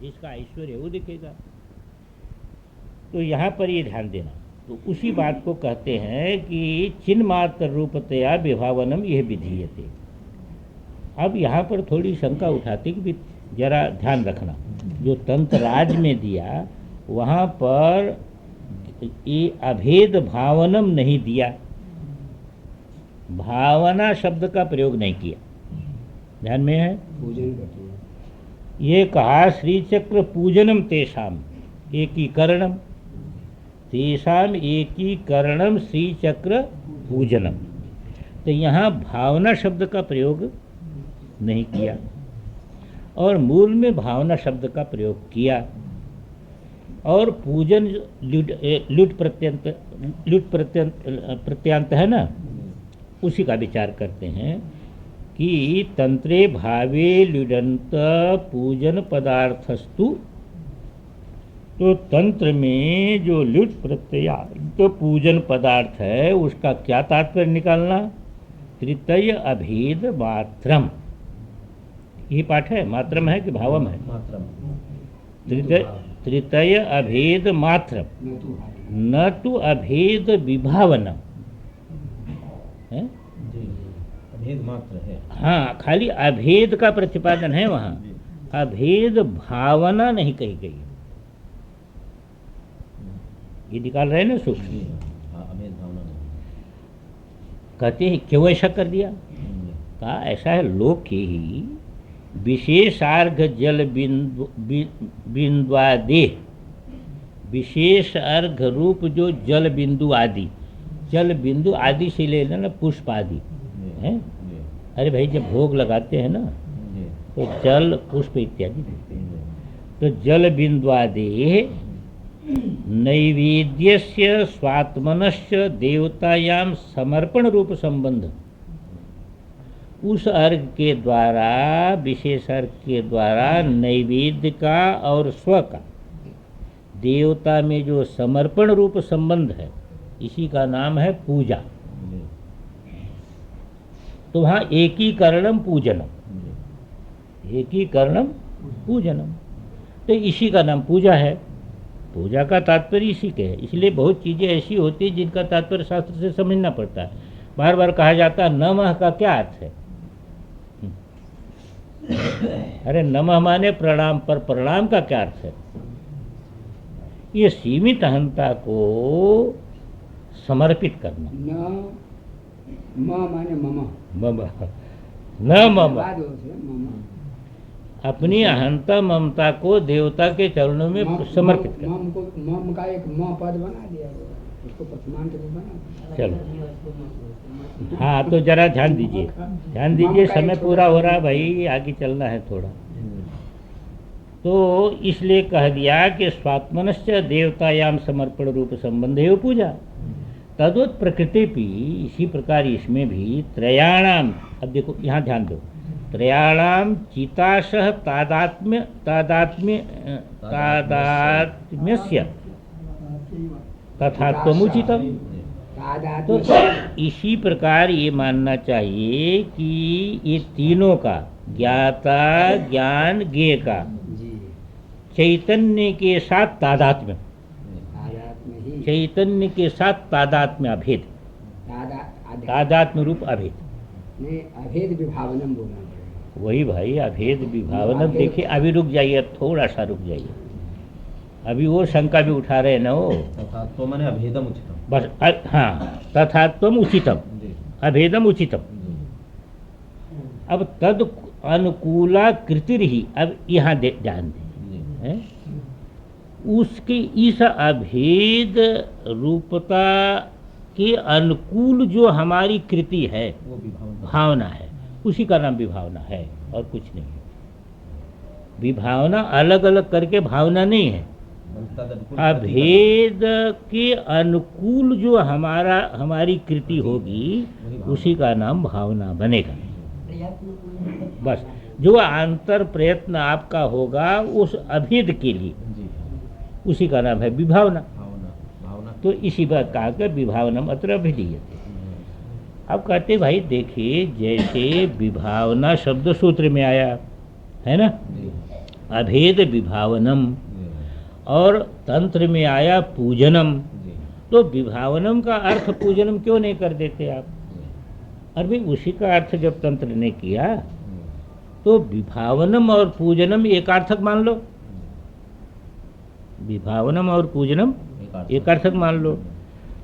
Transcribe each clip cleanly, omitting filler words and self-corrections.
जिसका ऐश्वर्य वो दिखेगा। तो यहाँ पर ये ध्यान देना। तो उसी बात को कहते हैं कि चिन्मात्र रूपतया विभावनम यह विधीयते। अब यहाँ पर थोड़ी शंका उठाती कि जरा ध्यान रखना, जो तंत्रराज में दिया वहाँ पर ये अभेद भावनम नहीं दिया, भावना शब्द का प्रयोग नहीं किया। ध्यान में है? ये कहा श्री चक्र पूजनम तेषाम एकीकरणम, तेषाम एकीकरणम श्री चक्र पूजनम। तो यहाँ भावना शब्द का प्रयोग नहीं किया और मूल में भावना शब्द का प्रयोग किया। और पूजन लुट प्रत्यांत है ना, उसी का विचार करते हैं कि तंत्रे भावे लुडंत पूजन पदार्थस्तु। तो तंत्र में जो लुट प्रत्यांत पूजन पदार्थ है उसका क्या तात्पर्य निकालना? तृतीय अभेद मात्रम। ये पाठ है, मात्रम है कि भावम है? तृतीय अभेद मात्रम, न तो अभेद विभावनम है? अभेद मात्र है। हाँ, खाली अभेद का प्रतिपादन है वहाँ, अभेद भावना नहीं कही गई। ये निकाल रहे हैं ना सूक्ष्म। अभेद भावना नहीं। कहते हैं क्यों ऐसा कर दिया? कहा ऐसा है, लोक के ही विशेषार्घ जल बिंदुआदि, विशेष अर्घ रूप जो जल बिंदु आदि, जल बिंदु आदि से ले लेना पुष्प आदि है। अरे भाई जब भोग लगाते हैं ना तो जल पुष्प इत्यादि देते हैं। तो जल बिंदुआदि नैवेद्यस्य स्वात्मनस्य देवतायाम समर्पण रूप संबंध, उस अर्घ के द्वारा, विशेष अर्घ के द्वारा नैवेद्य का और स्व का देवता में जो समर्पण रूप संबंध है, इसी का नाम है पूजा। तो वहाँ एकीकरणम पूजनम, एकीकरणम पूजनम, तो इसी का नाम पूजा है। पूजा का तात्पर्य इसी के है। इसलिए बहुत चीज़ें ऐसी होती हैं जिनका तात्पर्य शास्त्र से समझना पड़ता है। बार बार कहा जाता है नमः का क्या अर्थ है? अरे नमः माने प्रणाम, पर प्रणाम का क्या अर्थ है? ये सीमित अहंता को समर्पित करना। माने मम, न मम, अपनी अहंता ममता को देवता के चरणों में समर्पित करना। मम का एक म पद बना दिया, उसको प्रथमांत में बना। चलो हाँ, तो जरा ध्यान दीजिए, ध्यान दीजिए, समय पूरा हो रहा भाई, आगे चलना है थोड़ा। तो इसलिए कह दिया कि स्वात्मनश्च देवतायाम समर्पण रूप संबंध है पूजा। तद्वत प्रकृति भी इसी प्रकार इसमें भी त्रयाणाम, अब देखो यहाँ ध्यान दो, त्रयाणाम चिताशः तादात्म्यस्य तथात्वमुचितम। तो इसी प्रकार ये मानना चाहिए कि ये तीनों का, ज्ञाता ज्ञान ज्ञेय का चैतन्य के साथ तादात्म्य, चैतन्य के साथ तादात्म्य अभेद, तादात्म्य रूप अभेद, अभेद विभावनम बोलना पड़ेगा। वही भाई अभेद विभावनम। देखिए अभी रुक जाइए, थोड़ा सा रुक जाइए, अभी वो शंका भी उठा रहे हैं ना वो। तथात्व माने अभेदम उचितम, बस हाँ, तथात्वम उचितम, अभेदम उचितम। अब तद अनुकूला कृतिर ही, अब यहाँ ध्यान दें, उसके इस अभेद रूपता के अनुकूल जो हमारी कृति है, वो भावना है, उसी का नाम विभावना है और कुछ नहीं है। विभावना अलग अलग करके भावना नहीं है, अभेद के अनुकूल जो हमारी कृति होगी उसी का नाम भावना बनेगा। बस जो अंतर प्रयत्न आपका होगा उस अभेद के लिए, उसी का नाम है विभावना। तो इसी बात कहा कि विभावनम अत्र अभिधीयते। अब कहते भाई देखिए, जैसे विभावना शब्द सूत्र में आया है ना, अभेद विभावनम, जी, और तंत्र में आया पूजनम। जी, तो विभावनम का अर्थ पूजनम क्यों नहीं कर देते आप? जी, और भी उसी का अर्थ जब तंत्र ने किया जी, तो विभावनम और पूजनम एकार्थक मान लो। विभावनम और पूजनम एकार्थक मान लो।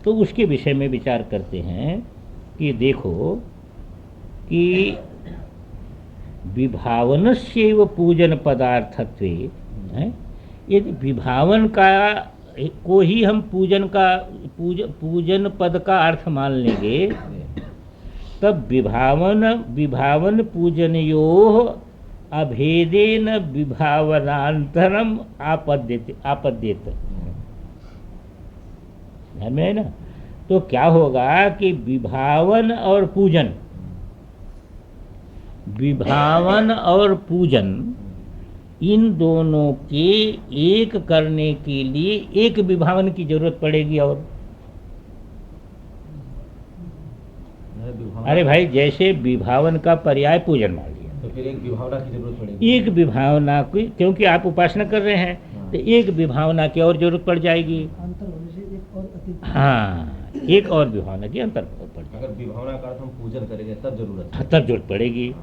तो उसके विषय में विचार करते हैं कि देखो कि विभावनस्यैव पूजन पदार्थत्वे, हैं, यदि विभावन का को ही हम पूजन पद का अर्थ मान लेंगे, तब विभावन पूजनयोः अभेदेन विभावनांतरम आपद्येत। ध्यान में है ना? तो क्या होगा कि विभावन और पूजन इन दोनों के एक करने के लिए एक विभावन की जरूरत पड़ेगी। और अरे भाई, जैसे विभावन का पर्याय पूजन मान लिया, तो फिर एक विभावना की जरूरत पड़ेगी। एक विभावना की, क्योंकि आप उपासना कर रहे हैं तो एक विभावना की और जरूरत पड़ जाएगी। हाँ, एक और विभावना की अंतर पड़ जाएगी। अगर विभावना का अर्थ हम पूजन करेंगे तब जरूरत है। तब जरूरत पड़ेगी।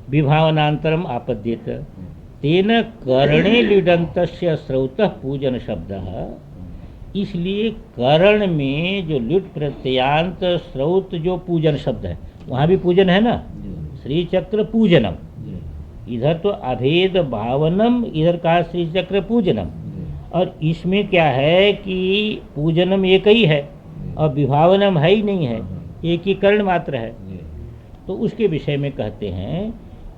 विभावनांतरम आपद्येत तेन करणे लिडन्तस्य श्रौतः पूजन शब्दः। इसलिए करण में जो लुट प्रत्यांत श्रौत जो पूजन शब्द है, वहाँ भी पूजन है ना, श्री चक्र पूजनम। इधर तो अभेद भावनम, इधर कहा श्री चक्र पूजनम। और इसमें क्या है कि पूजनम एक ही है और विभावनम है ही नहीं है, एक ही करण मात्र है। तो उसके विषय में कहते हैं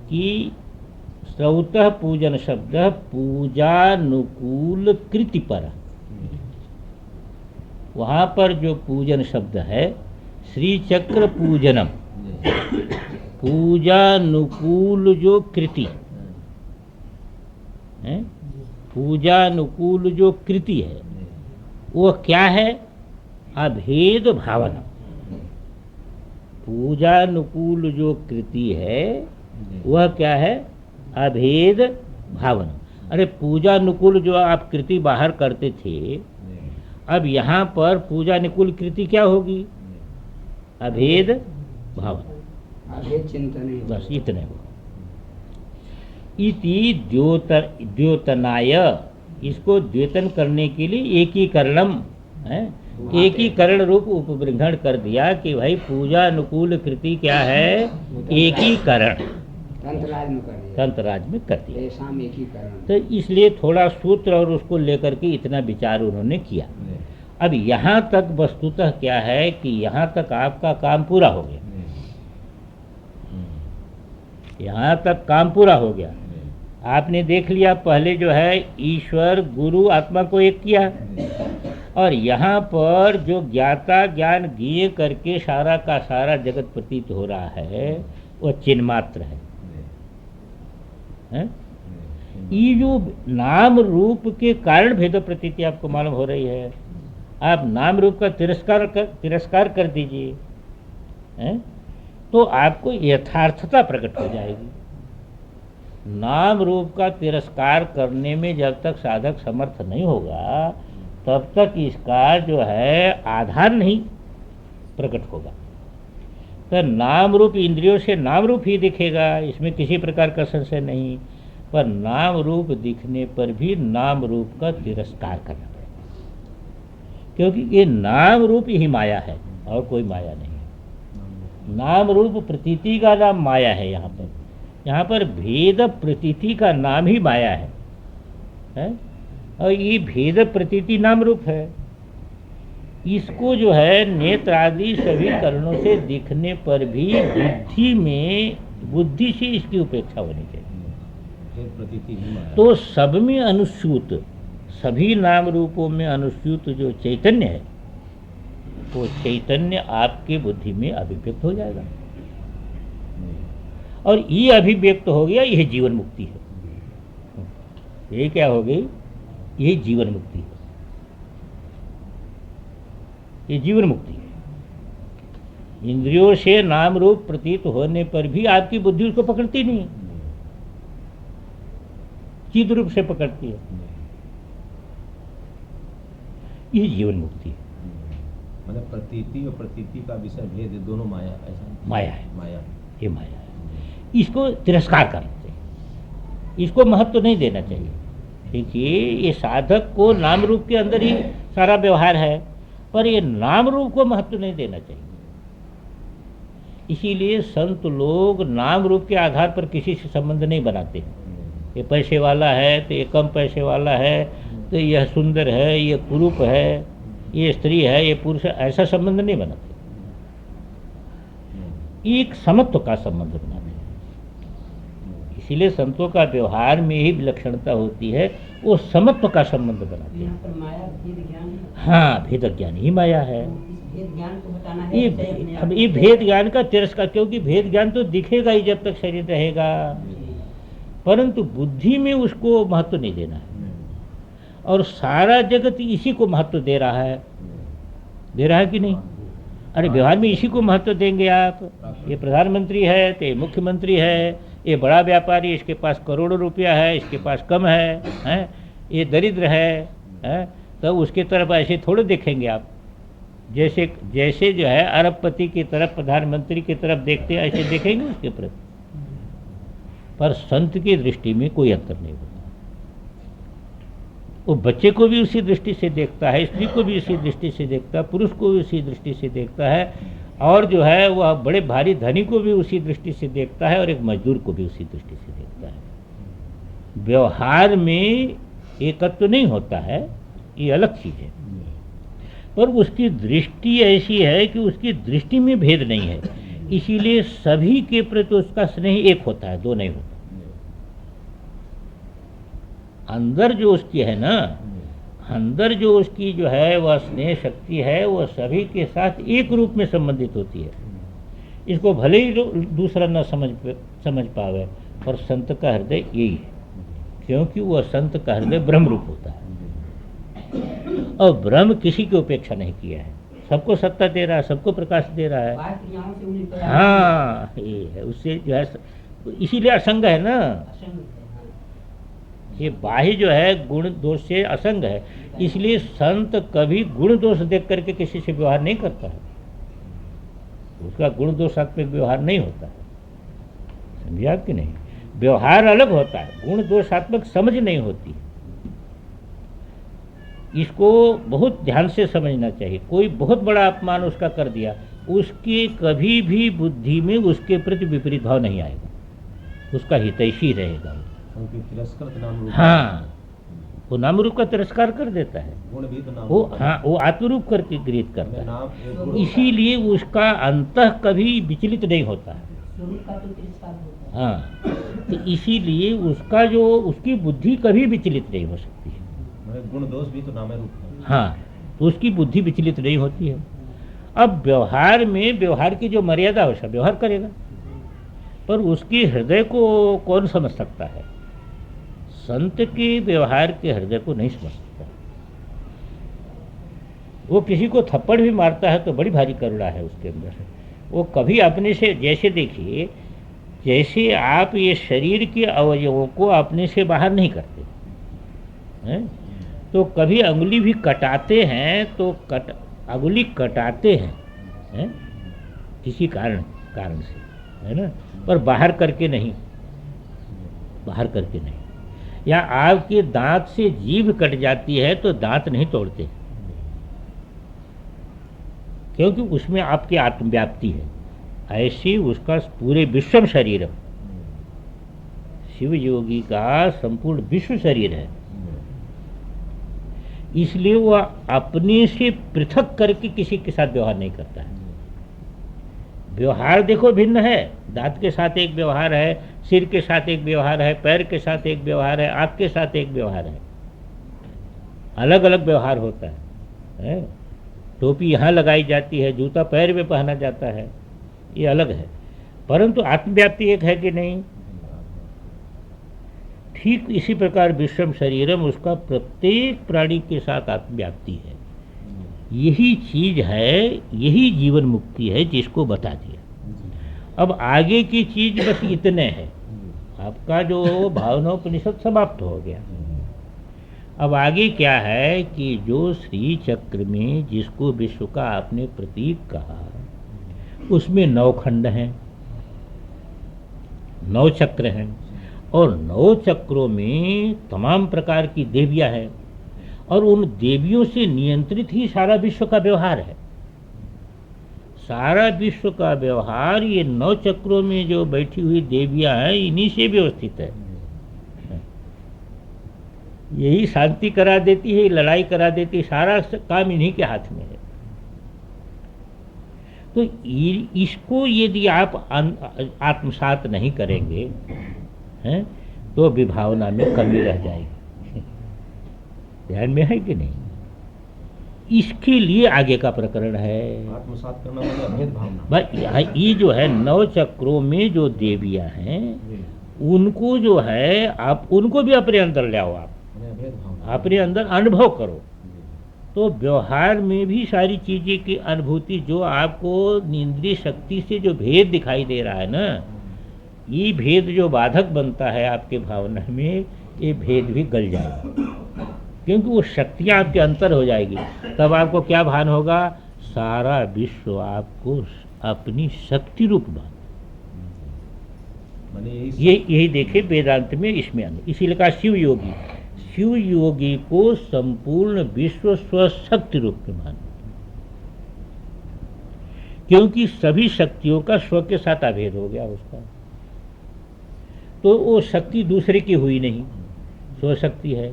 कि श्रौतः पूजन शब्द पूजानुकूल कृति पर। वहाँ पर जो पूजन शब्द है श्री चक्र पूजनम, पूजानुकूल जो कृति है, पूजानुकूल जो कृति है, वो क्या है? अभेद भावना। पूजानुकूल जो कृति है वह क्या है? अभेद भावना। अरे पूजानुकूल जो आप कृति बाहर करते थे, अब यहाँ पर पूजानुकूल कृति क्या होगी? अभेद भावना, अभेद चिंतन। बस इतने हो। इति द्योतनाय, इसको द्योतन करने के लिए एकीकरणम है, एकीकरण रूप उपबृंहण कर दिया कि भाई पूजानुकूल कृति क्या है? एकीकरण। तंत्रराज में कर दिया, तंत्रराज में कर दिया। ऐसा एकीकरण। तो इसलिए थोड़ा सूत्र और उसको लेकर के इतना विचार उन्होंने किया। अब यहाँ तक वस्तुतः क्या है कि यहाँ तक आपका काम पूरा हो गया। यहाँ तक काम पूरा हो गया। आपने देख लिया, पहले जो है ईश्वर गुरु आत्मा को एक किया, और यहाँ पर जो ज्ञाता ज्ञान ज्ञेय करके सारा का सारा जगत प्रतीत हो रहा है वो चिन्ह मात्र है। ये जो नाम रूप के कारण भेद प्रतीति आपको मालूम हो रही है, आप नाम रूप का तिरस्कार कर दीजिए, तो आपको यथार्थता प्रकट हो जाएगी। नाम रूप का तिरस्कार करने में जब तक साधक समर्थ नहीं होगा तब तक इसका जो है आधार नहीं प्रकट होगा। तो नाम रूप इंद्रियों से नाम रूप ही दिखेगा, इसमें किसी प्रकार का संशय नहीं। पर नाम रूप दिखने पर भी नाम रूप का तिरस्कार करना पड़ेगा, क्योंकि ये नाम रूप ही माया है और कोई माया नहीं है। नाम रूप प्रतीति का नाम माया है। यहाँ पर भेद प्रतीति का नाम ही माया है? और ये भेद प्रतीति नाम रूप है। इसको जो है नेत्र आदि सभी कारणों से दिखने पर भी बुद्धि से इसकी उपेक्षा होनी चाहिए। तो सब में अनुस्यूत, सभी नाम रूपों में अनुस्यूत जो चैतन्य है, वो चैतन्य आपके बुद्धि में अभिव्यक्त हो जाएगा। और ये अभिव्यक्त हो गया, यह जीवन मुक्ति है। ये क्या हो गई? ये जीवन मुक्ति है। ये जीवन मुक्ति है। इंद्रियों से नाम रूप प्रतीत होने पर भी आपकी बुद्धि उसको पकड़ती नहीं, चिद रूप से पकड़ती है। ये जीवन मुक्ति है। मतलब प्रतीति और प्रतीति का विषय भेद दोनों माया, ऐसा माया है, माया, ये माया है। इसको तिरस्कार करना चाहिए, इसको महत्व नहीं देना चाहिए। देखिए, ये साधक को नाम रूप के अंदर ही सारा व्यवहार है, पर ये नाम रूप को महत्व नहीं देना चाहिए। इसीलिए संत लोग नाम रूप के आधार पर किसी से संबंध नहीं बनाते। ये पैसे वाला है तो ये कम पैसे वाला है, तो यह सुंदर है, ये कुरूप है, ये स्त्री है, ये पुरुष है, ऐसा संबंध नहीं बनाते। एक समत्व का संबंध बनाते हैं। इसीलिए संतों का व्यवहार में ही विलक्षणता होती है, वो समत्व का संबंध बनाते हैं। यहाँ पर माया भेद ज्ञान, हाँ, भेद ज्ञान ही माया है। इस भेद ज्ञान को हटाना ये है। अब ये भेद ज्ञान का तिरस्कार, क्योंकि भेद ज्ञान तो दिखेगा ही जब तक शरीर रहेगा, परंतु बुद्धि में उसको महत्व नहीं देना है। और सारा जगत इसी को महत्व दे रहा है कि नहीं? अरे व्यवहार में इसी को महत्व देंगे आप। ये प्रधानमंत्री है तो ये मुख्यमंत्री है, ये बड़ा व्यापारी, इसके पास करोड़ों रुपया है, इसके पास कम है, ये दरिद्र है, तो उसके तरफ ऐसे थोड़े देखेंगे आप। जैसे जो है अरबपति की तरफ, प्रधानमंत्री की तरफ देखते हैं, ऐसे देखेंगे उसके प्रति। पर संत की दृष्टि में कोई अंतर नहीं होता। वो बच्चे को भी उसी दृष्टि से देखता है, स्त्री को भी उसी दृष्टि से देखता है, पुरुष को भी उसी दृष्टि से देखता है, और जो है वह बड़े भारी धनी को भी उसी दृष्टि से देखता है, और एक मजदूर को भी उसी दृष्टि से देखता है। व्यवहार में एकत्व नहीं होता है, ये अलग चीज है, पर उसकी दृष्टि ऐसी है कि उसकी दृष्टि में भेद नहीं है। इसीलिए सभी के प्रति उसका स्नेह एक होता है, दो नहीं होता। अंदर जो उसकी है ना, अंदर जो उसकी जो है वह स्नेह शक्ति है, वह सभी के साथ एक रूप में संबंधित होती है। इसको भले ही दूसरा न समझ पावे, पर संत का हृदय यही है, क्योंकि वह संत का हृदय ब्रह्म रूप होता है। और ब्रह्म किसी की उपेक्षा नहीं किया है, सबको सत्ता दे रहा है, सबको प्रकाश दे रहा है। हाँ, ये है, उससे जो है, इसीलिए असंग है ना। ये बाह्य जो है गुण दोष से असंग है, इसलिए संत कभी गुण दोष देख करके किसी से व्यवहार नहीं करता है। उसका गुण दोषात्मक व्यवहार नहीं होता है, समझे आप कि नहीं? व्यवहार अलग होता है, गुण दोषात्मक समझ नहीं होती। इसको बहुत ध्यान से समझना चाहिए। कोई बहुत बड़ा अपमान उसका कर दिया, उसके कभी भी बुद्धि में उसके प्रति विपरीत भाव नहीं आएगा, उसका हितैषी रहेगा। हाँ, वो नाम रूप का तिरस्कार कर देता है, वो आत्मरूप करके गृहीत करता है। इसीलिए उसका अंतः कभी विचलित नहीं होता है। हाँ, तो इसीलिए उसका जो उसकी बुद्धि कभी विचलित नहीं हो सकती है। गुण दोष भी तो नाम रूप है। हाँ, तो उसकी बुद्धि विचलित नहीं होती है। अब व्यवहार में व्यवहार की जो मर्यादा है उसका व्यवहार करेगा, पर उसके हृदय को कौन समझ सकता है? संत के व्यवहार के हृदय को नहीं समझ सकता। वो किसी को थप्पड़ भी मारता है तो बड़ी भारी करुणा है उसके अंदर से। वो कभी अपने से, जैसे देखिए, जैसे आप ये शरीर के अवयवों को अपने से बाहर नहीं करते हैं, तो कभी अंगुली भी कटाते हैं तो अंगुली कटाते हैं किसी कारण से, है ना, पर बाहर करके नहीं। या आपके दांत से जीभ कट जाती है तो दांत नहीं तोड़ते, क्योंकि उसमें आपकी आत्मव्याप्ति है। ऐसी उसका पूरे विश्व शरीर, शिव योगी का संपूर्ण विश्व शरीर है, इसलिए वह अपने से पृथक करके किसी के साथ व्यवहार नहीं करता है। व्यवहार देखो भिन्न है, दांत के साथ एक व्यवहार है, सिर के साथ एक व्यवहार है, पैर के साथ एक व्यवहार है, आँख के साथ एक व्यवहार है, अलग अलग व्यवहार होता है। टोपी यहाँ लगाई जाती है, जूता पैर में पहना जाता है, ये अलग है, परंतु आत्मव्याप्ति एक है कि नहीं? ठीक इसी प्रकार विश्वम शरीरम, उसका प्रत्येक प्राणी के साथ आत्मव्याप्ति है। यही चीज है, यही जीवन मुक्ति है जिसको बता दिया। अब आगे की चीज बस इतने है, आपका जो भावनोपनिषद समाप्त हो गया। अब आगे क्या है कि जो श्री चक्र में जिसको विश्व का आपने प्रतीक कहा, उसमें 9 खंड हैं, 9 चक्र हैं, और 9 चक्रों में तमाम प्रकार की देवियां हैं, और उन देवियों से नियंत्रित ही सारा विश्व का व्यवहार है। सारा विश्व का व्यवहार ये 9 चक्रों में जो बैठी हुई देवियां हैं, इन्हीं से व्यवस्थित है। यही शांति करा देती है, लड़ाई करा देती है, सारा काम इन्हीं के हाथ में है। तो इसको यदि आप आत्मसात नहीं करेंगे हैं, तो विभावना में कमी रह जाएगी। ध्यान में है कि नहीं? इसके लिए आगे का प्रकरण है। आत्मसात करना मतलब अभेद भावना। भाई ये जो है 9 चक्रों में जो देवियां हैं, उनको जो है आप उनको भी अपने अंदर ले आओ, आप अपने अंदर अनुभव करो, तो व्यवहार में भी सारी चीजें की अनुभूति, जो आपको इंद्रिय शक्ति से जो भेद दिखाई दे रहा है ना, ये भेद जो बाधक बनता है आपके भावना में, ये भेद भी गल जाएगा, क्योंकि वो शक्तियां आपके अंतर हो जाएगी। तब आपको क्या भान होगा? सारा विश्व आपको अपनी शक्ति रूप भान। यही देखे वेदांत में इसमें आने, इसीलिए कहा शिव योगी। शिव योगी को संपूर्ण विश्व स्वशक्ति रूप में मान, क्योंकि सभी शक्तियों का स्व के साथ अभेद हो गया उसका, तो वो शक्ति दूसरे की हुई नहीं, स्वशक्ति है।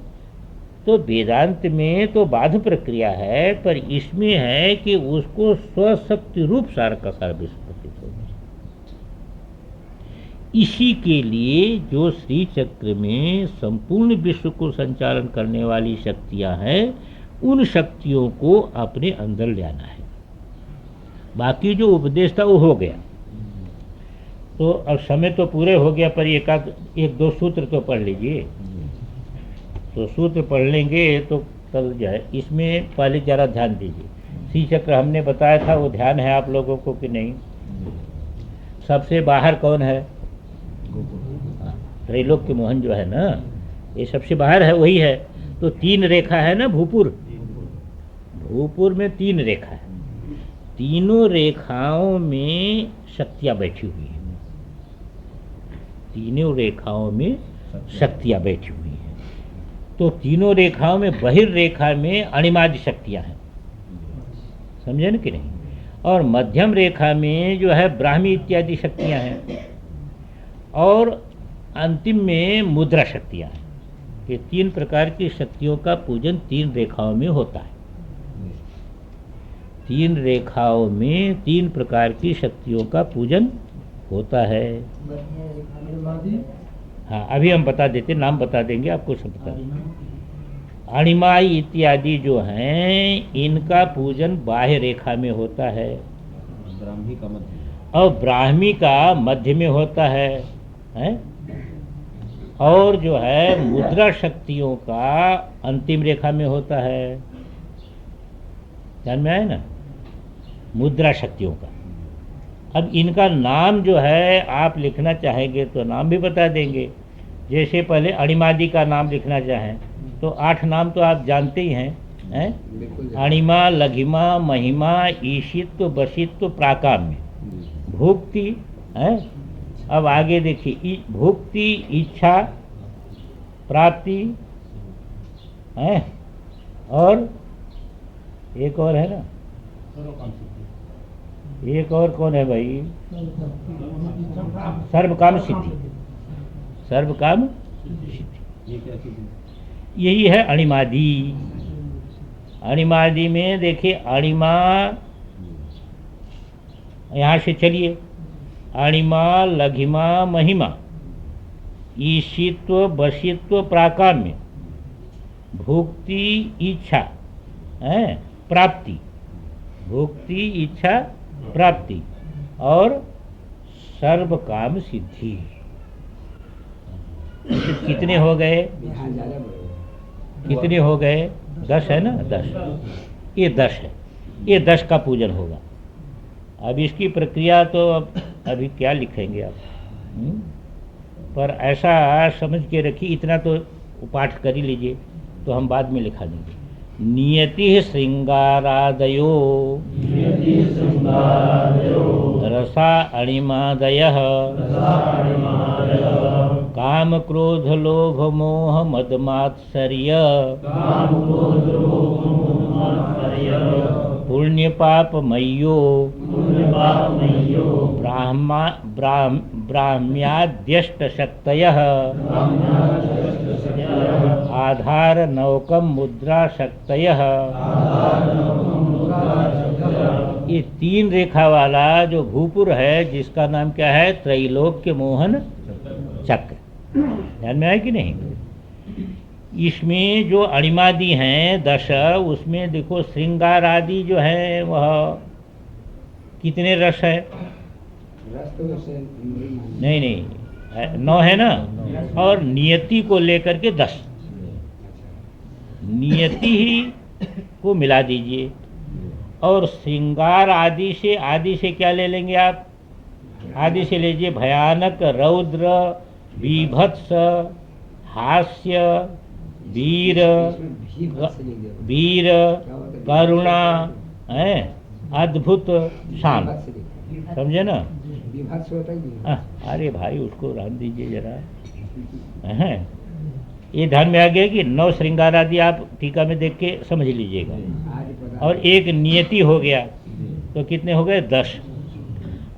तो वेदांत में तो बाध प्रक्रिया है, पर इसमें है कि उसको स्वशक्ति रूप सार का सारा विश्व प्रतीत होगा। इसी के लिए जो श्री चक्र में संपूर्ण विश्व को संचालन करने वाली शक्तियां हैं, उन शक्तियों को अपने अंदर ले आना है। बाकी जो उपदेश था वो हो गया, तो अब समय तो पूरे हो गया, पर एक दो सूत्र तो पढ़ लीजिए। तो सूत्र पढ़ लेंगे तो कल जाए। इसमें पहले जरा ध्यान दीजिए, श्री चक्र हमने बताया था, वो ध्यान है आप लोगों को कि नहीं? सबसे बाहर कौन है? त्रैलोक्य के मोहन जो है ना, ये सबसे बाहर है, वही है। तो 3 रेखा है ना, भूपुर। भूपुर में 3 रेखा है, तीनों रेखाओं में शक्तियां बैठी हुई हैं, तीनों रेखाओं में शक्तियां बैठी हुई हैं। तो तीनों रेखाओं में बहिर्रेखा में अणिमादि शक्तियां हैं, समझे न कि नहीं? और मध्यम रेखा में जो है ब्राह्मी इत्यादि शक्तियां हैं, और अंतिम में मुद्रा शक्तियां हैं। ये 3 प्रकार की शक्तियों का पूजन 3 रेखाओं में होता है। 3 रेखाओं में 3 प्रकार की शक्तियों का पूजन होता है। हाँ, अभी हम बता देते, नाम बता देंगे आपको, सब बता देंगे। अणिमाई इत्यादि जो हैं, इनका पूजन बाह्य रेखा में होता है, ब्राह्मी का मध्य, और ब्राह्मी का मध्य में होता है? और जो है मुद्रा शक्तियों का अंतिम रेखा में होता है। ध्यान में आए ना, मुद्रा शक्तियों का। अब इनका नाम जो है आप लिखना चाहेंगे तो नाम भी बता देंगे। जैसे पहले अणिमादि का नाम लिखना चाहें तो 8 नाम तो आप जानते ही हैं? अणिमा, लघिमा, महिमा, ईशित्व, वशित्व, प्राकाम्य, भुक्ति है। अब आगे देखिए, भुक्ति, इच्छा, प्राप्ति है, और एक और है ना, एक और कौन है भाई? सर्वकाम सिद्धि, सर्वकाम सिद्धि। ये क्या चीज है? यही है अणिमादि। अणिमादि में देखिए, अणिमा, यहाँ से चलिए, अणिमा, लघिमा, महिमा, ईशित्व, वशित्व, प्राकाम्य, भुक्ति, इच्छा है, प्राप्ति, भुक्ति, इच्छा, प्राप्ति, और सर्व काम सिद्धि। कितने हो गए? कितने हो गए? 10 है ना, 10। ये 10 है, ये 10 का पूजन होगा। अब इसकी प्रक्रिया तो अब अभी क्या लिखेंगे आप? पर ऐसा समझ के रखिए, इतना तो पाठ कर ही लीजिए, तो हम बाद में लिखा देंगे। नियति श्रृंगारादयो रसा अणिमादयः काम क्रोध लोभ मोह मद मात्सर्य पुण्य पाप मय्यो ब्राह्म्याद्यष्ट शक्तयः आधार नौकम मुद्रा शक्तयः। ये 3 रेखा वाला जो भूपुर है, जिसका नाम क्या है? त्रैलोक्य मोहन चक्र। ध्यान में आया कि नहीं? इसमें जो अणिमादि हैं 10, उसमें देखो श्रृंगार आदि जो है वह कितने रस है? रस तो वैसे नहीं, 9 है ना। और नियति को लेकर के 10, नियति ही को मिला दीजिए। और श्रृंगार आदि से क्या ले लेंगे आप? आदि से लीजिए भयानक, रौद्र, बीभत्स, हास्य, वीर, करुणा, है अद्भुत, शांत। समझे ना? अरे भाई उसको रहने दीजिए जरा। हैं ये ध्यान में आ गया कि 9 श्रृंगार आदि आप टीका में देख के समझ लीजिएगा। और एक नियति हो गया, तो कितने हो गए? 10।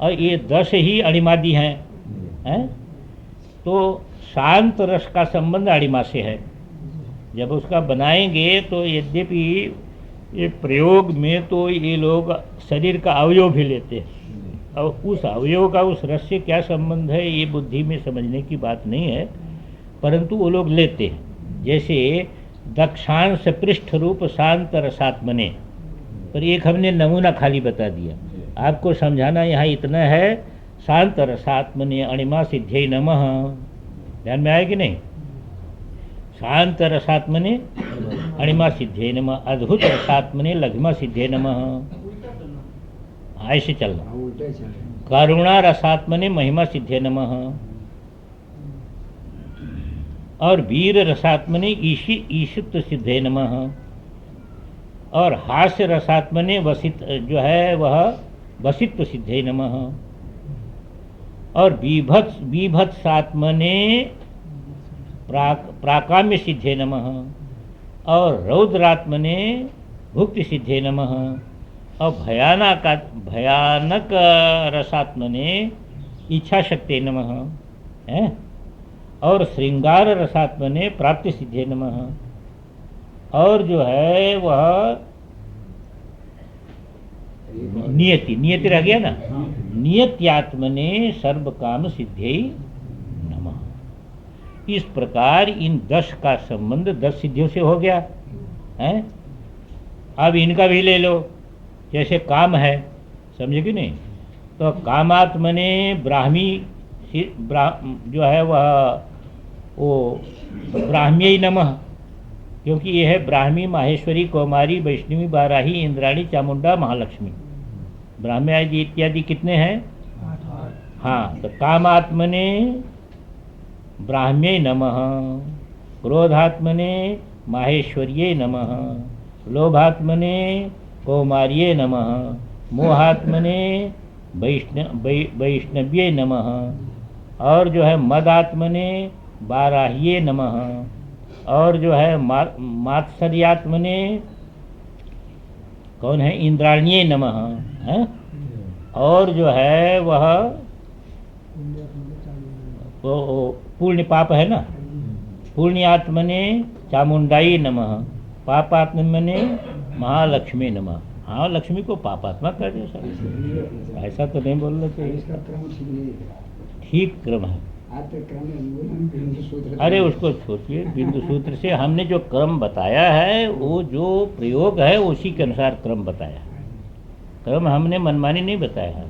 और ये 10 ही अणिमादि हैं। तो शांत रस का संबंध अणिमा से है। जब उसका बनाएंगे तो यद्यपि ये प्रयोग में तो ये लोग शरीर का अवयव भी लेते हैं, और उस अवयव का उस रस से क्या संबंध है ये बुद्धि में समझने की बात नहीं है, परंतु वो लोग लेते हैं। जैसे दक्षांश पृष्ठ रूप शांत रसात्मने, पर एक हमने नमूना खाली बता दिया। आपको समझाना यहाँ इतना है, शांत रसात्मने अणिमा सिद्ध्यै नमः। ध्यान में आया कि नहीं? शांत रसात्मने अणिमा सिद्ध्यै नमः, अद्भुत रसात्मने लघिमा सिद्ध्यै नमः। ऐसे चलना। करुणा रसात्मने महिमा सिद्ध्यै नमः। और वीर रसात्मने ईशित्व सिद्धे नमः। और हास्य रसात्मने वसित जो है वह वसित्व सिद्धे नमः। और बीभत्सात्मने प्राकाम्य सिद्धे नमः। और रौद्रात्मने भुक्ति सिद्धे नमः। और भयानक रसात्मने इच्छा शक्ति नमः। और श्रृंगार रसात्मने प्राप्ति सिद्धे नमः। और जो है वह नियति रह गया ना, नियत्यात्मने सर्व काम सिद्धे नमः। इस प्रकार इन 10 का संबंध 10 सिद्धियों से हो गया है। अब इनका भी ले लो। जैसे काम है, समझे कि नहीं? तो कामात्मने ब्राह्मी जो है वह वो ब्राह्म्यै नमः, क्योंकि यह है ब्राह्मी, माहेश्वरी, कौमारी, वैष्णवी, बाराही, इंद्राणी, चामुंडा, महालक्ष्मी। ब्राह्मी आदि इत्यादि कितने हैं? 8। हाँ, तो कामात्मने ब्राह्म्यै नमः, क्रोधात्मने माहेश्वर्यै नमः, लोभात्मने कौमार्यै नमः, मोहात्मने वैष्णव्यै नमः। और जो है मदात्मने बाराह्ये नमः। और जो है मात्सर्यात्मने कौन है? इंद्राण्ये नमः है। और जो है वह पूर्ण पाप है ना, पुण्यात्मने चामुंडाई नमः, पापात्मने महालक्ष्मी नमः। हाँ, लक्ष्मी को पापात्मा कर दे सर, ऐसा तो नहीं बोलना चाहिए। ठीक क्रम है। अरे उसको सोचिए, बिंदु सूत्र से हमने जो क्रम बताया है वो जो प्रयोग है उसी के अनुसार क्रम बताया है। क्रम हमने मनमानी नहीं बताया है,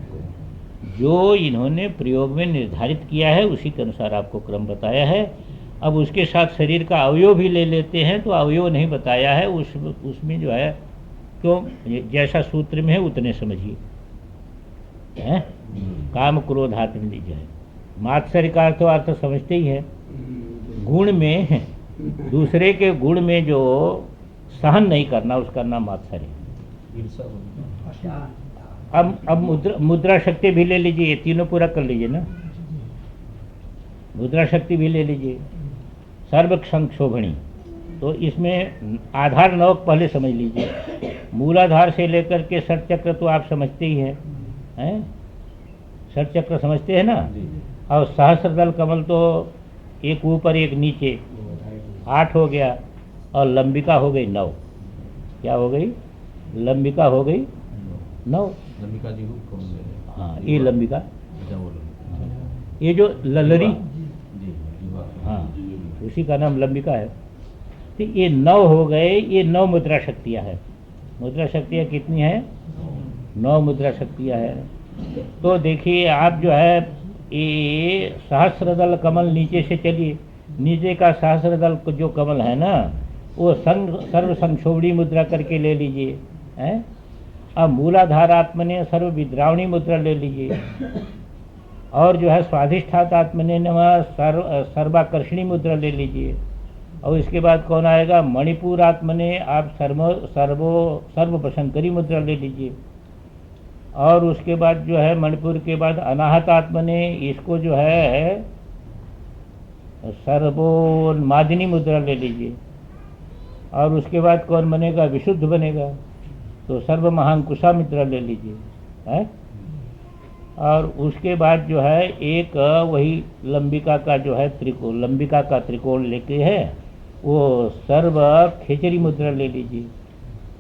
जो इन्होंने प्रयोग में निर्धारित किया है उसी के अनुसार आपको क्रम बताया है। अब उसके साथ शरीर का अवयव भी ले लेते हैं तो अवयव नहीं बताया है, उसमें जो है क्यों जैसा सूत्र में है उतने समझिए। काम क्रोध आत्म जो है मात्सर्य का अर्थ समझते ही है, गुण में दूसरे के गुण में जो सहन नहीं करना उसका नाम मात्सर्य है। ईर्ष्या होती है। अब मुद्रा शक्ति भी ले लीजिए, ये तीनों पूरा कर लीजिए ना। मुद्रा शक्ति भी ले लीजिए, सर्व संक्षोभणी, तो इसमें आधार नवक पहले समझ लीजिए। मूलाधार से लेकर के षटचक्र तो आप समझते ही हैं? षटचक्र समझते हैं ना। और सहस्रदल कमल तो एक ऊपर एक नीचे 8 हो गया, और लंबिका हो गई 9। क्या हो गई? लंबिका हो गई 9। लंबिका जी रूप कौन ले रहे हैं? हाँ, ये लंबिका, अच्छा वो लंबिका। ये जो ललरी, जी जीवा। हाँ, उसी का नाम लंबिका है। तो ये 9 हो गए, ये 9 मुद्रा शक्तियाँ हैं। मुद्रा शक्तियाँ कितनी हैं? 9 मुद्रा शक्तियाँ हैं। तो देखिए आप जो है ये सहस्रदल कमल नीचे से चलिए, नीचे का सहस्रदल जो कमल है ना, वो सर्व संक्षोभणी मुद्रा करके ले लीजिए, हैं? अब मूलाधार आत्मने सर्व विद्रावणी मुद्रा ले लीजिए, और जो है स्वाधिष्ठात आत्मने नमः सर्वाकर्षणी मुद्रा ले लीजिए। और इसके बाद कौन आएगा? मणिपुर आत्मने आप सर्व वशंकरी मुद्रा ले लीजिए। और उसके बाद जो है मणिपुर के बाद अनाहत आत्मने, इसको जो है सर्वोन्मादिनी मुद्रा ले लीजिए। और उसके बाद कौन बनेगा? विशुद्ध बनेगा, तो सर्व महांकुशा मुद्रा ले लीजिए, है? और उसके बाद जो है एक वही लंबिका का जो है त्रिकोण, लंबिका का त्रिकोण लेके है, वो सर्व खेचरी मुद्रा ले लीजिए।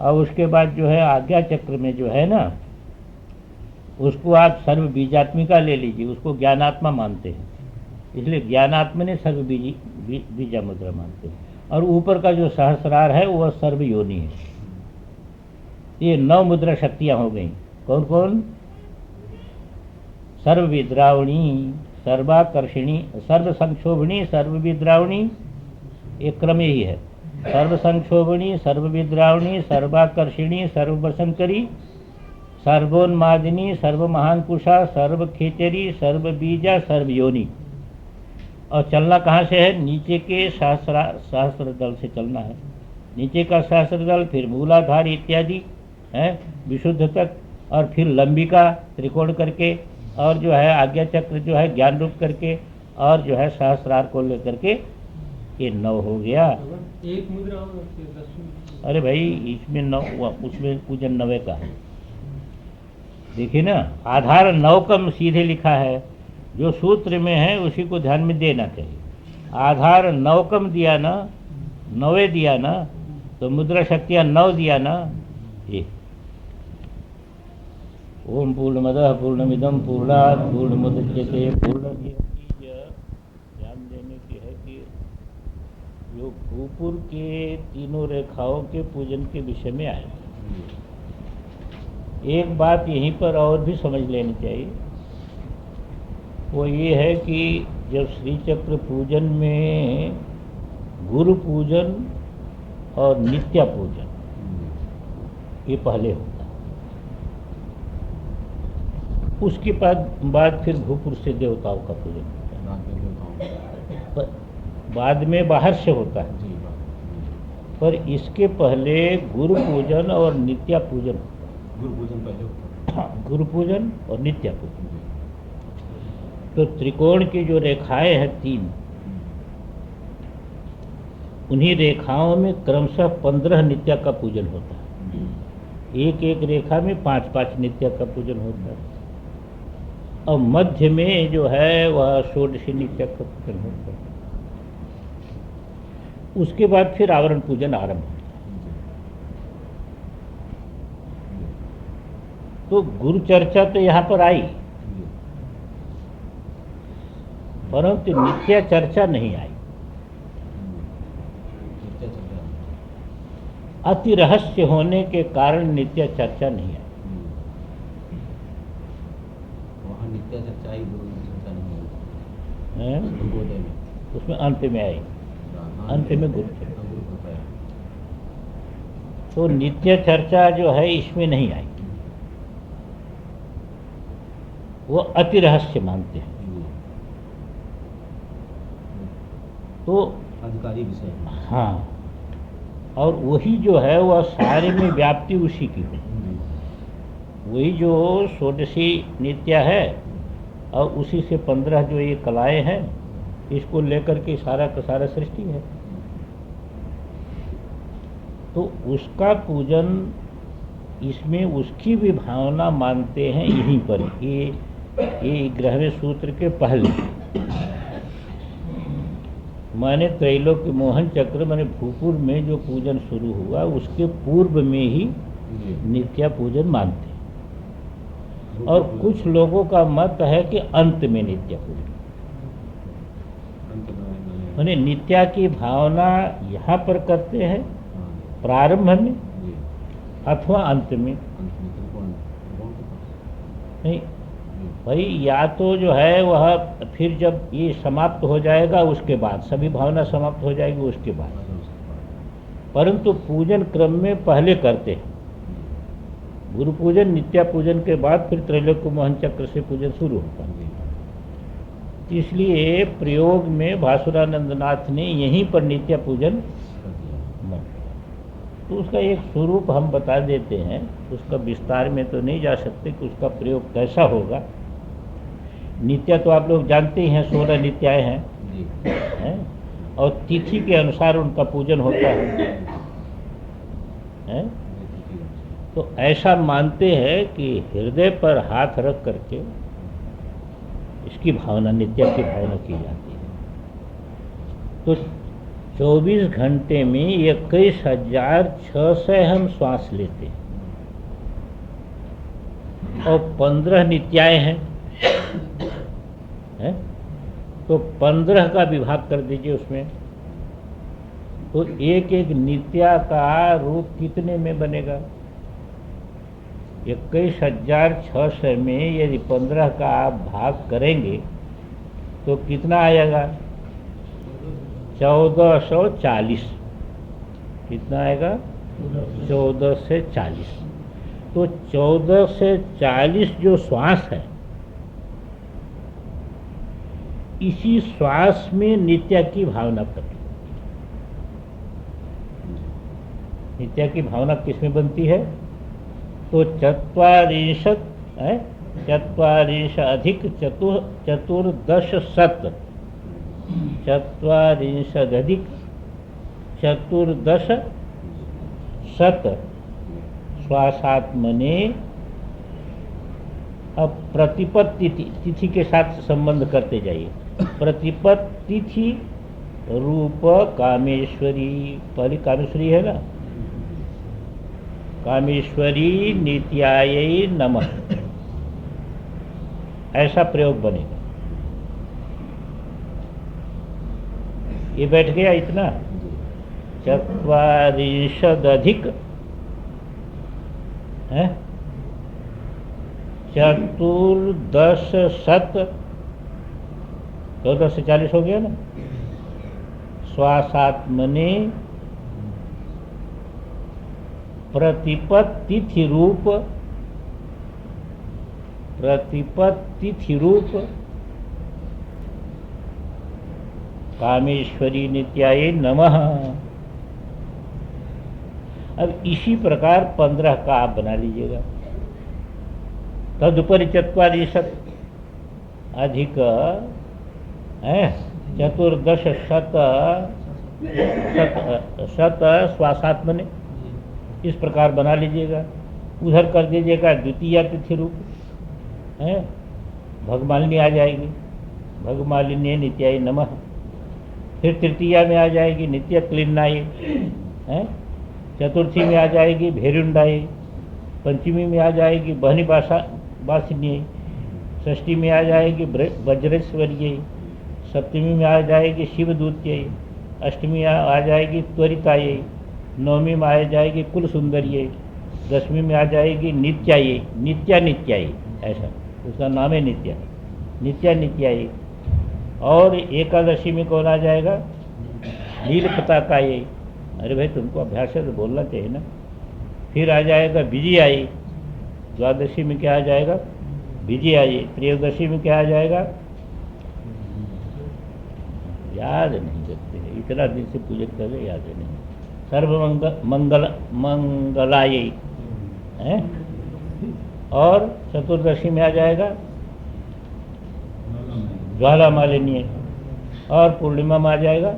और उसके बाद जो है आज्ञा चक्र में जो है ना, उसको आप सर्व बीजात्मिका ले लीजिए, उसको ज्ञानात्मा मानते हैं, इसलिए ज्ञानात्मा ने सर्व बीजा मुद्रा मानते हैं। और ऊपर का जो सहस्रार है वह सर्व योनि है। ये 9 मुद्रा शक्तियां हो गई। कौन कौन? सर्व विद्रावणी, सर्वाकर्षणी, सर्व संक्षोभणी, सर्व विद्रावणी, एक क्रम यही है। सर्व संक्षोभणी, सर्व विद्रावणी, सर्वाकर्षणी, सर्व वशंकरी, सर्वोन्मादिनी, सर्व महांकुशा, सर्व खेचरी, सर्व बीजा, सर्व योनि। और चलना कहाँ से है? नीचे के सहस्र दल से चलना है। नीचे का सहस्र दल, फिर मूलाधार इत्यादि है विशुद्ध तक, और फिर लंबिका त्रिकोण करके, और जो है आज्ञा चक्र जो है ज्ञान रूप करके, और जो है सहस्रार को लेकर के ये 9 हो गया। एक मुद्रा और 10। अरे भाई इसमें 9, उसमें पूजन 9 का है। देखिए ना, आधार 9 कम सीधे लिखा है, जो सूत्र में है उसी को ध्यान में देना चाहिए। आधार 9 कम दिया ना, 9 दिया ना, तो मुद्रा शक्तियाँ 9 दिया ना। ये ओम पूर्णमदः पूर्णमिदं पूर्णात् पूर्णमुदच्यते पूर्णमेवावशिष्यते। ध्यान देने की है कि जो भूपुर के तीनों रेखाओं के पूजन के विषय में आए। एक बात यहीं पर और भी समझ लेनी चाहिए, वो ये है कि जब श्री चक्र पूजन में गुरु पूजन और नित्या पूजन ये पहले होता है, उसके बाद फिर भूपुर से देवताओं का पूजन होता है, बाद में बाहर से होता है। पर इसके पहले गुरु पूजन और नित्या पूजन होता है। गुरु पूजन पहले होता है। हाँ, गुरु पूजन और नित्या पूजन। तो त्रिकोण की जो रेखाएं हैं 3, उन्हीं रेखाओं में क्रमशः 15 नित्या का पूजन होता है। एक एक रेखा में 5-5 नित्या का पूजन होता है, और मध्य में जो है वह षोडशी नित्या का पूजन होता है। उसके बाद फिर आवरण पूजन आरंभ होता है। तो गुरु चर्चा तो यहाँ पर आई, परंतु नित्य चर्चा नहीं आई। अति रहस्य होने के कारण नित्य चर्चा नहीं आई। वहाँ नित्य चर्चा आई, गुरु चर्चा नहीं आई। हैं? गुरुदेव में उसमें अंत में आई, अंत में गुरु चर्चा। गुरु कृपा। तो नित्य चर्चा जो है इसमें नहीं आई, वो अति रहस्य मानते हैं। तो अधिकारी विषय है। हाँ, और वही जो है वह सारे में व्याप्ति उसी की हो, वही जो षोडशी नित्या है और उसी से 15 जो ये कलाएं हैं, इसको लेकर के सारा का सारा सृष्टि है। तो उसका पूजन, इसमें उसकी भी भावना मानते हैं यहीं पर। ये 11वें सूत्र के पहले माने त्रैलोक्य मोहन चक्र माने भूपुर में जो पूजन शुरू हुआ उसके पूर्व में ही नित्या पूजन मानते हैं। और कुछ लोगों का मत है कि अंत में नित्या पूजन, माने नित्या की भावना यहाँ पर करते हैं प्रारंभ में अथवा अंत में। नहीं भाई, या तो जो है वह फिर जब ये समाप्त हो जाएगा उसके बाद, सभी भावना समाप्त हो जाएगी उसके बाद, परंतु पूजन क्रम में पहले करते हैं। गुरु पूजन नित्या पूजन के बाद फिर त्रैलोक्य मोहन चक्र से पूजन शुरू होता है। इसलिए प्रयोग में भासुरानंद नाथ ने यहीं पर नित्या पूजन, तो उसका एक स्वरूप हम बता देते हैं, उसका विस्तार में तो नहीं जा सकते कि उसका प्रयोग कैसा होगा। नित्या तो आप लोग जानते ही हैं, 16 नित्याएं हैं, और तिथि के अनुसार उनका पूजन होता है। तो ऐसा मानते हैं कि हृदय पर हाथ रख करके इसकी भावना, नित्या की भावना की जाती है। तो 24 घंटे में 21,600 हम श्वास लेते हैं और 15 नित्याएं हैं, तो 15 का विभाग कर दीजिए उसमें, तो एक एक नित्या का रूप कितने में बनेगा? 21,600 में यदि 15 का आप भाग करेंगे तो कितना आएगा? 1440। कितना आएगा? 14 से 40। तो 14 से 40 जो श्वास है, इसी श्वास में नित्या की भावना प्रकट। नित्या की भावना किसमें बनती है? तो 44 अधिक 14 शत, 44 अधिक 14 शत श्वासात्मने। अब प्रतिपद तिथि के साथ संबंध करते जाइए। प्रतिपद तिथि रूप कामेश्वरी, पहली कामेश्वरी है ना, कामेश्वरी नित्यायै नमः, ऐसा प्रयोग बनेगा। ये बैठ गया इतना। 44 अधिक 14 शत, 14 से 40 हो गया ना। श्वासात्मने प्रतिपद तिथि रूप, प्रतिपद तिथि रूप कामेश्वरी नित्याय नमः। अब इसी प्रकार 15 का आप बना लीजिएगा। तदुपरि 44 अधिक 14 शत श्वासात्मने, इस प्रकार बना लीजिएगा। उधर कर दीजिएगा द्वितीय तिथि रूप है, भगमालिनी आ जाएगी, भगमालिनी नित्याय नमः। फिर तृतीया में आ जाएगी नित्य क्लीनाय है, चतुर्थी में आ जाएगी भेरुंडाई, पंचमी में आ जाएगी बहनी बासिनी, षष्ठी में आ जाएगी वज्रेश्वरीय, सप्तमी में आ जाएगी शिवदूत्य, अष्टमी आ जाएगी त्वरिताय, नवमी में आ जाएगी कुल सुंदरिय, दसवीं में आ जाएगी नित्याय, नित्या नित्याय, ऐसा उसका नाम है नित्या, नित्या नित्याय। और एकादशी में कौन आ जाएगा? नील पताकाय। अरे भाई तुमको अभ्यास है तो बोलना चाहिए ना। फिर आ जाएगा विजयाय, द्वादशी में क्या आ जाएगा? विजयाय। त्रयोदशी में क्या आ जाएगा? याद नहीं करते हैं, इतना दिन से पूजन कर रहे, याद नहीं। मंगलाय है, और चतुर्दशी में आ जाएगा ज्वाला मालिनी, और पूर्णिमा में आ जाएगा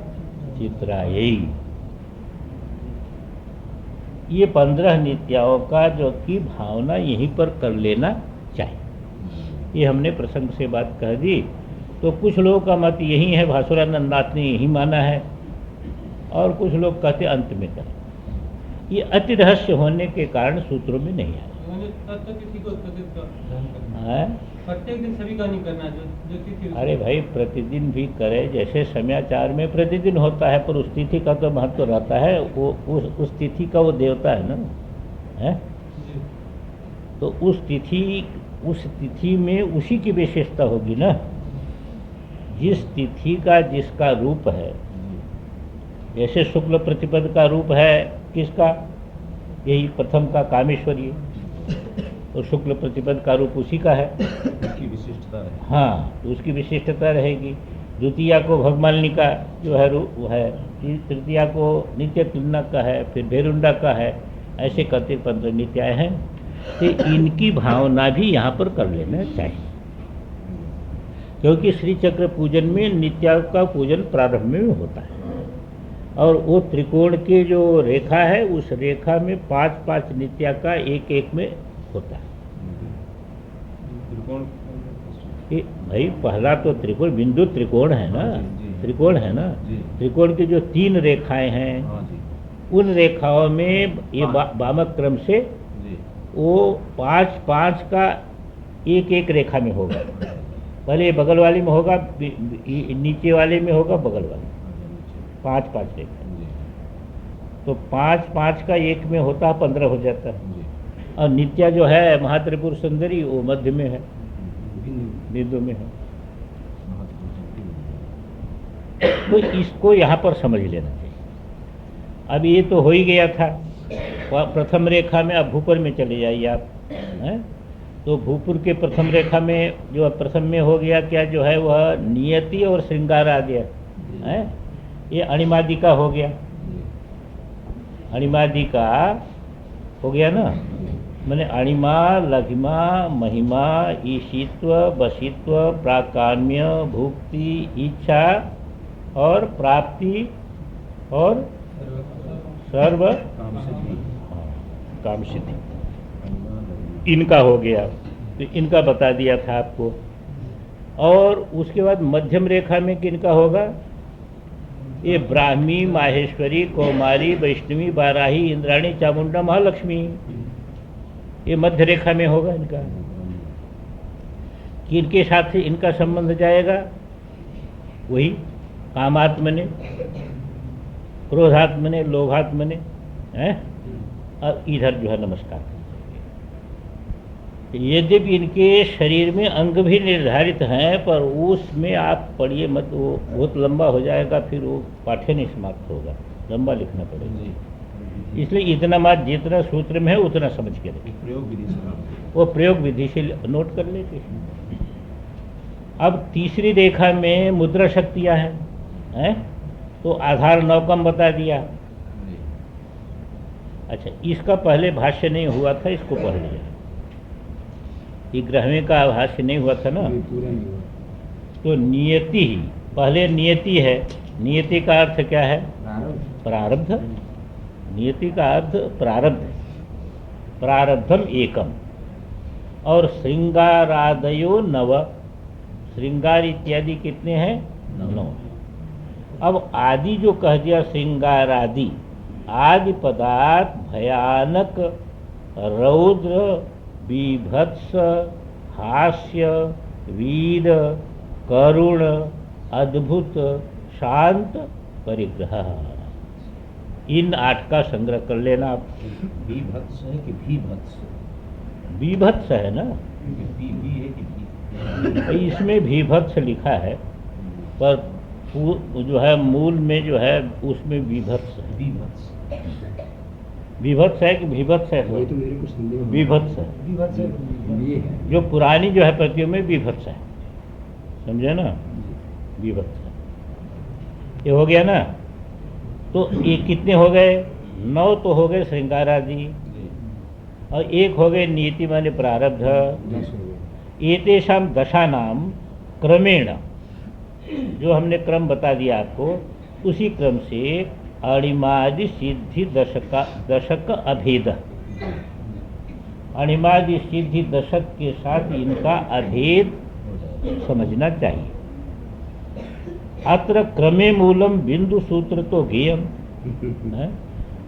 चित्रायी। ये 15 नित्याओं का जो की भावना यहीं पर कर लेना चाहिए। ये हमने प्रसंग से बात कह दी। तो कुछ लोगों का मत यही है, भासुरानंद नाथ ने यही माना है, और कुछ लोग कहते अंत में करें। ये अति रहस्य होने के कारण सूत्रों में नहीं आया। प्रत्येक दिन सभी का नहीं करना, जो तिथि। अरे भाई प्रतिदिन भी करे, जैसे समयाचार में प्रतिदिन होता है, पर उस तिथि का तो महत्व रहता है। वो उस तिथि का वो देवता है ना, है? तो उस तिथि में उसी की विशेषता होगी ना। जिस तिथि का जिसका रूप है, जैसे शुक्ल प्रतिपद का रूप है किसका, यही प्रथम का कामेश्वरी, तो शुक्ल प्रतिपद का रूप उसी का है, उसकी विशिष्टता है। हाँ, तो उसकी विशिष्टता रहेगी। द्वितीया को भगमालिनी का जो है रूप वो है, तृतीया को नित्य तुलना का है, फिर भेरुंडा का है, ऐसे करते 15 नित्याय हैं। तो इनकी भावना भी यहाँ पर कर लेना चाहिए, क्योंकि श्री चक्र पूजन में नित्या का पूजन प्रारंभ में होता है, और वो त्रिकोण के जो रेखा है उस रेखा में 5-5 नित्या का एक में होता है। भाई पहला तो त्रिकोण, बिंदु त्रिकोण है ना, त्रिकोण है ना, त्रिकोण की जो 3 रेखाएं हैं, उन रेखाओं में ये वामक क्रम से वो 5-5 का एक रेखा में होगा। पहले बगल वाले में होगा, नीचे वाले में होगा, बगल वाले 5-5 रेखा। तो 5-5 का एक में होता है, 15 हो जाता है। और नित्या जो है महात्रिपुर सुंदरी वो मध्य में है, बिंदु में है। तो इसको यहाँ पर समझ लेना चाहिए। अब ये तो हो ही गया था प्रथम रेखा में। अब भूपुर में चले जाइए आप, हैं? तो भूपुर के प्रथम रेखा में जो प्रथम में हो गया क्या, जो है वह नियति और श्रृंगार आ गया है। ये अणिमादि का हो गया, अणिमादि का हो गया ना, मैंने अणिमा, लघिमा, महिमा, ईशित्व, बसित्व, प्राकाम्य, भुक्ति, इच्छा और प्राप्ति और सर्व काम सिद्धि, इनका हो गया। तो इनका बता दिया था आपको। और उसके बाद मध्यम रेखा में किनका होगा, ये ब्राह्मी, माहेश्वरी, कौमारी, वैष्णवी, बाराही, इंद्राणी, चामुंडा, महालक्ष्मी, ये मध्य रेखा में होगा इनका। किनके साथ से इनका संबंध जाएगा, वही कामात्मने, क्रोधात्मने, लोभात्मने, हैं? और इधर जो है नमस्कार। यद्यपि इनके शरीर में अंग भी निर्धारित हैं, पर उसमें आप पढ़िए मत, वो बहुत लंबा हो जाएगा, फिर वो पाठ्य नहीं समाप्त होगा, लंबा लिखना पड़ेगा। इसलिए इतना मात्र जितना सूत्र में है उतना समझ के रखिए। वो प्रयोग विधि से नोट कर लेते हैं। अब तीसरी रेखा में मुद्रा शक्तियाँ हैं, तो आधार नवकम बता दिया। अच्छा, इसका पहले भाष्य नहीं हुआ था, इसको पढ़ लिया। ये ग्रहवें का भाष्य नहीं हुआ था ना, तो नियति ही पहले नियति है। नियति का अर्थ क्या है, प्रारब्ध। नियति का अर्थ प्रारब्ध, प्रारब्धम एकम। और श्रृंगारादयो 9, श्रृंगार इत्यादि कितने हैं, 9। अब आदि जो कह दिया, श्रृंगारादि, आदि पदार्थ भयानक, रौद्र, बीभत्स, हास्य, वीर, करुण, अद्भुत, शांत, परिग्रह, इन 8 का संग्रह कर लेना आप। बीभत्स है कि भीभत्स? बीभत्स है ना, बी है कि भी? इसमें भीभत्स लिखा है, पर जो है मूल में जो है उसमें विभत्स है। बीभत्स विभत्स है कि विभत्स है? वही तो मेरे को संदेह हो। विभत्स है, बीभत्स है। ये है जो पुरानी जो है प्रतियों में विभत्स है, समझे ना, विभत्स है। ये हो गया ना। तो ये कितने हो गए? 9 तो हो गए श्रृंगारादि, जी। और एक हो गए नीति माने प्रारब्ध। 10 हो गए। एतेषाम दशानाम क्रमेण, जो हमने क्रम बता दिया आपको, उसी क्रम से अणिमादि सिद्धि दशक अभेद, अणिमादि सिद्धि दशक के साथ इनका अभेद समझना चाहिए। अत्र क्रमे मूलम बिंदु सूत्र तो ज्ञेयम है।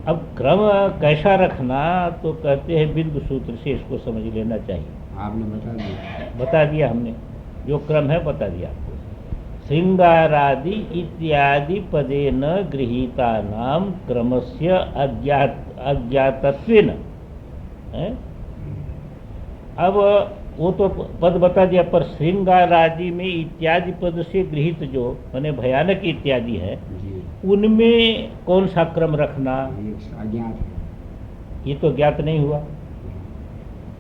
अब क्रम कैसा रखना, तो कहते हैं बिंदु सूत्र से इसको समझ लेना चाहिए। आपने बता दिया हमने, जो क्रम है बता दिया आपको। श्रृंगारादि इत्यादि पदेन गृहीता नाम क्रमस्य अज्ञातत्वेन है। अब वो तो पद बता दिया, पर श्रृंगारादि में इत्यादि पद से गृहित जो माने भयानक इत्यादि है, जी, उनमें कौन सा क्रम रखना, ये अज्ञात है। ये तो ज्ञात नहीं हुआ।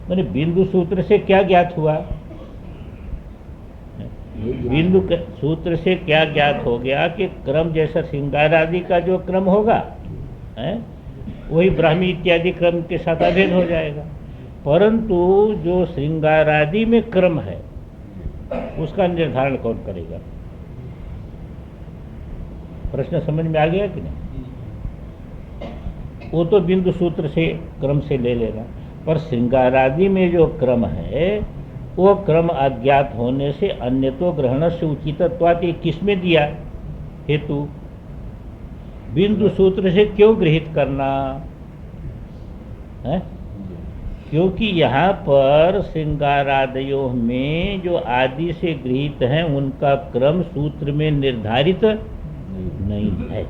माने बिंदु सूत्र से क्या ज्ञात हुआ? ये ज्ञात बिंदु सूत्र से क्या ज्ञात हो गया कि क्रम जैसा श्रृंगारादि का जो क्रम होगा है, वही ब्राह्मी इत्यादि क्रम के साथ अभेद हो जाएगा। परंतु जो श्रृंगारादि में क्रम है, उसका निर्धारण कौन करेगा? प्रश्न समझ में आ गया कि नहीं? वो तो बिंदु सूत्र से क्रम से ले लेना, पर श्रृंगारादि में जो क्रम है, वो क्रम अज्ञात होने से अन्य तो ग्रहण से उचितत्वात् किसमें दिया हेतु? बिंदु सूत्र से क्यों गृहित करना है? क्योंकि यहाँ पर श्रृंगारादयों में जो आदि से गृहीत हैं, उनका क्रम सूत्र में निर्धारित नहीं है।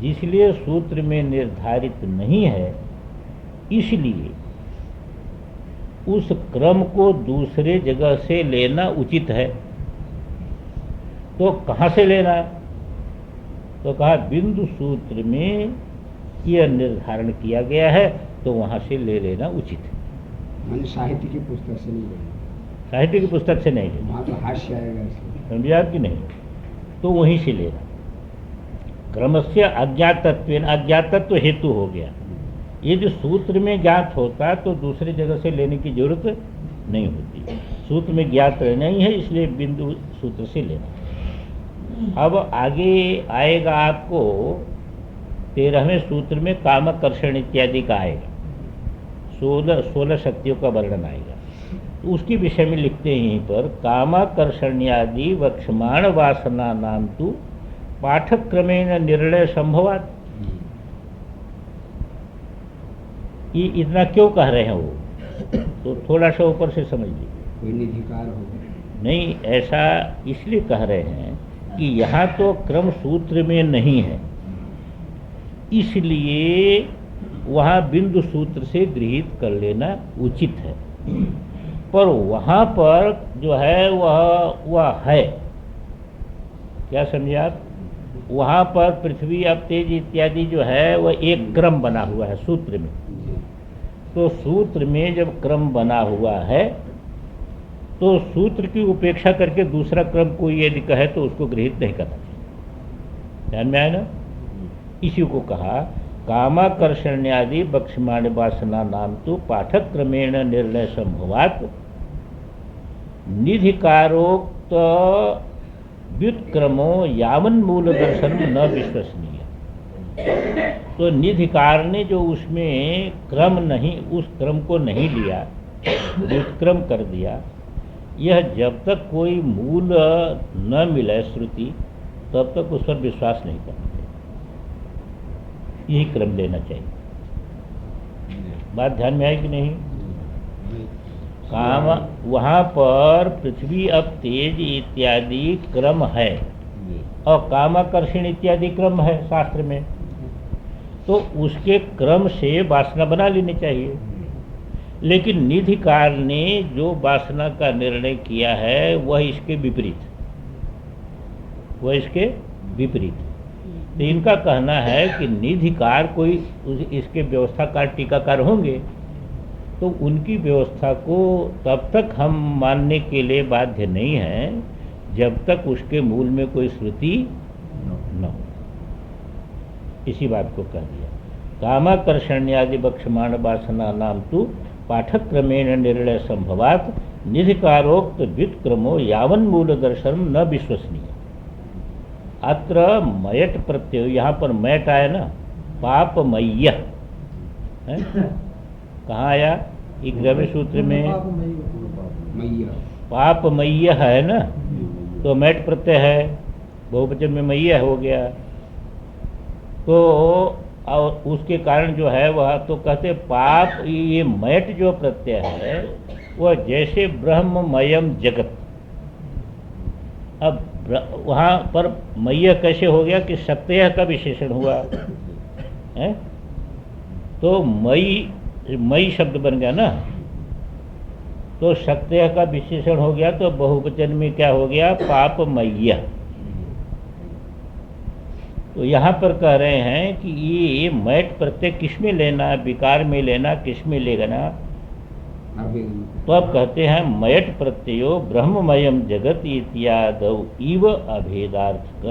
इसलिए सूत्र में निर्धारित नहीं है, इसलिए उस क्रम को दूसरे जगह से लेना उचित है। तो कहाँ से लेना? तो कहा बिंदु सूत्र में यह निर्धारण किया गया है, तो वहाँ से ले लेना उचित है। मैंने साहित्य की पुस्तक से नहीं लेना, साहित्य की पुस्तक से नहीं लेना, वहाँ तो हास्य आएगा इसमें। समझा कि नहीं? तो वहीं से लेना। क्रमस्य अज्ञातत्वेन, अज्ञातत्व हेतु हो गया। ये जो सूत्र में ज्ञात होता तो दूसरी जगह से लेने की जरूरत नहीं होती। सूत्र में ज्ञात नहीं है, इसलिए बिंदु सूत्र से लेना। अब आगे आएगा आपको 13वें सूत्र में कामकर्षण इत्यादि का आएगा, 16 शक्तियों का वर्णन आएगा। तो उसके विषय में लिखते हैं यहीं पर, कामाकर्षण्यादि वक्ष्यमाण वासना नाम तु पाठक क्रमेण निर्णय संभवात्। ये इतना क्यों कह रहे हैं वो, तो थोड़ा सा ऊपर से समझ लीजिए। कोई निधिकार होगा नहीं, ऐसा इसलिए कह रहे हैं कि यहाँ तो क्रम सूत्र में नहीं है, इसलिए वहाँ बिंदु सूत्र से गृहीत कर लेना उचित है। पर वहाँ पर जो है वह है, क्या समझे आप? वहाँ पर पृथ्वी अब तेज इत्यादि जो है वह एक क्रम बना हुआ है सूत्र में। तो सूत्र में जब क्रम बना हुआ है, तो सूत्र की उपेक्षा करके दूसरा क्रम कोई यदि कहे तो उसको गृहीत नहीं करना चाहिए। ध्यान में आया ना? इसी को कहा कामाकर्षण्यादि वक्ष्यमाण वासना नाम तो पाठक क्रमेण निर्णय संभवात् निधिकारोक्त व्युत्क्रमो यावन मूल दर्शन न विश्वसनीय। तो निधिकार ने जो उसमें क्रम नहीं, उस क्रम को नहीं लिया, व्युत्क्रम कर दिया। यह जब तक कोई मूल न मिले श्रुति, तब तक उस पर विश्वास नहीं करना चाहिए। यही क्रम लेना चाहिए। बात ध्यान में आई कि नहीं? काम वहाँ पर पृथ्वी अब तेज इत्यादि क्रम है, और कामाकर्षण इत्यादि क्रम है शास्त्र में, तो उसके क्रम से वासना बना लेनी चाहिए। लेकिन निधिकार ने जो वासना का निर्णय किया है वह इसके विपरीत, तो इनका कहना है कि निधिकार कोई इसके व्यवस्थाकार टीकाकार होंगे, तो उनकी व्यवस्था को तब तक हम मानने के लिए बाध्य नहीं हैं जब तक उसके मूल में कोई श्रुति न हो। इसी बात को कह दिया। कामाकर्षण्यादि बक्षमाण वासना नाम तु पाठक्रमेण निर्णय संभवात निधिकारोक्त व्युत्क्रमो यावन मूल दर्शन न विश्वसनीय। अत्र मयट प्रत्यय, यहाँ पर मयट आया ना, पापमय्य है, कहाँ आया? ग्रव्य सूत्र में पापमय्य है ना, तो मैट प्रत्यय है, बहुवचन में मय्य हो गया, तो और उसके कारण जो है वह तो कहते पाप, ये मैट जो प्रत्यय है वह जैसे ब्रह्ममयम जगत। अब वहाँ पर मय्य कैसे हो गया कि सत्य का विशेषण हुआ है, तो मई शब्द बन गया ना, तो सत्य का विशेषण हो गया, तो बहुवचन में क्या हो गया? पापमय्य। तो यहाँ पर कह रहे हैं कि ये मैट प्रत्यय किस में लेना, विकार में लेना, किस में लेना? तो अब कहते हैं मयट प्रत्ययो ब्रह्ममयम जगत इत्यादौ इव अभेदार्थक।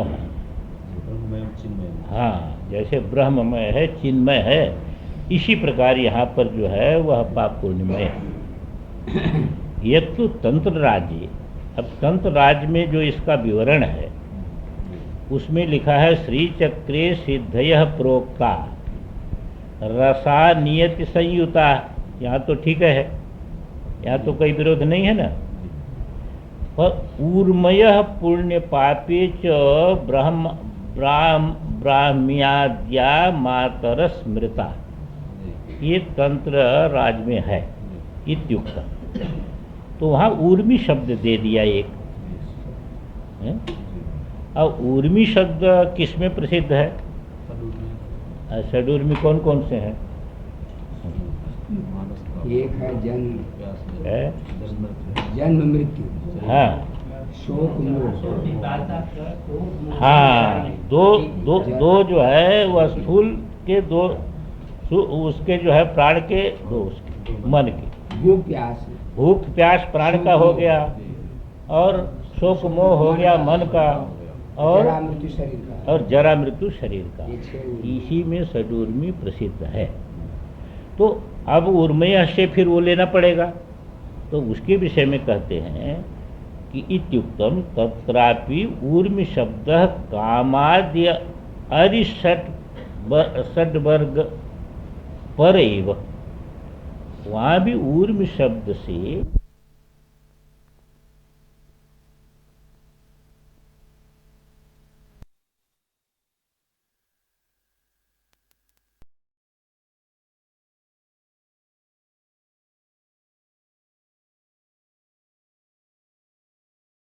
हाँ, जैसे ब्रह्ममय है, चिन्मय है, इसी प्रकार यहाँ पर जो है वह पाप पूर्णिमय है। ये तो तंत्र राज्य। अब तंत्र राज्य में जो इसका विवरण है उसमें लिखा है श्री चक्रे सिद्धयः प्रोक्ता रसा नियति संयुता। यहाँ तो ठीक है, यहाँ तो कोई विरोध नहीं है ना। पर ऊर्मयः पुण्य पापे च ब्राह्म्याद्या मातर स्मृता, ये तंत्र राज में है इत्युक्त। तो वहाँ ऊर्मी शब्द दे दिया एक है? और ऊर्मी शब्द किस में प्रसिद्ध है? षडूर्मी कौन कौन से हैं? एक है जन्म मृत्यु, हाँ शोक मोह। हाँ, दो जो है वह स्थूल के दो, उसके जो है प्राण के दो, उसके मन के भूख प्यास प्राण का हो गया, और शोक मोह हो गया मन का, और जरा मृत्यु शरीर का। इसी में षडूर्मी प्रसिद्ध है। तो अब उर्मय से फिर वो लेना पड़ेगा, तो उसके विषय में कहते हैं कि इत्युक्तम तत्रापि ऊर्मि शब्द कामाद्य अरिषड्वर्ग पर एव। वहाँ भी ऊर्मि शब्द से